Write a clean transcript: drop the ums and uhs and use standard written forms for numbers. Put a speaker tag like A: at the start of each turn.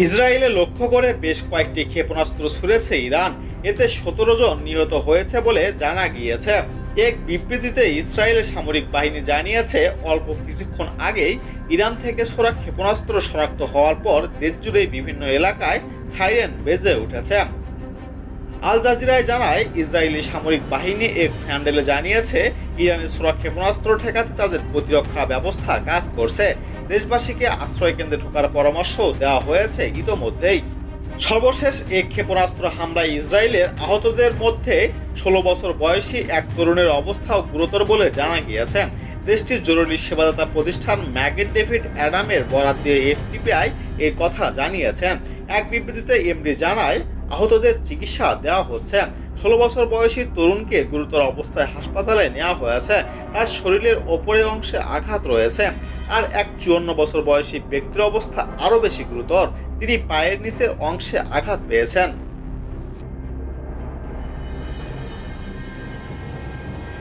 A: ইসরায়েলে লক্ষ্য করে বেশ কয়েকটি ক্ষেপণাস্ত্র ছুড়েছে ইরান। এতে ১৭ জন নিহত হয়েছে বলে জানা গিয়েছে। এক বিবৃতিতে ইসরায়েলের সামরিক বাহিনী জানিয়েছে, অল্প কিছুক্ষণ আগেই ইরান থেকে ছোড়া ক্ষেপণাস্ত্র শনাক্ত হওয়ার পর দেশজুড়ে বিভিন্ন এলাকায় সাইরেন বেজে উঠেছে। আল জাজিরায় জানায়, ইসরায়েলি সামরিক বাহিনী এক্স হ্যান্ডেলে জানিয়েছে, ইরানের ছোড়া ক্ষেপণাস্ত্র ঠেকাতে তাদের প্রতিরক্ষা ব্যবস্থা কাজ করছে। দেশবাসীকে আশ্রয় কেন্দ্রে ঢোকার পরামর্শ দেওয়া হয়েছে ইতোমধ্যেই। সর্বশেষ এক ক্ষেপণাস্ত্র হামলায় ইসরায়েলের আহতদের মধ্যে ১৬ বছর বয়সী এক তরুণের অবস্থাও গুরুতর বলে জানা গিয়েছে। দেশটির জরুরি সেবাদাতা প্রতিষ্ঠান ম্যাগেন ডেভিড অ্যাডামের বরাত দিয়ে এফটিপিআই এই কথা জানিয়েছেন। এক বিবৃতিতে এমডি জানায়, আহতদের চিকিৎসা দেওয়া হচ্ছে। ১৬ বছর বয়সী তরুণকে গুরুতর অবস্থায় হাসপাতালে নেওয়া হয়েছে। তার শরীরের ওপরের অংশে আঘাত রয়েছে। আর এক ৫৪ বছর বয়সী ব্যক্তির অবস্থা আরও বেশি গুরুতর। তিনি পায়ের নিচের অংশে আঘাত পেয়েছেন।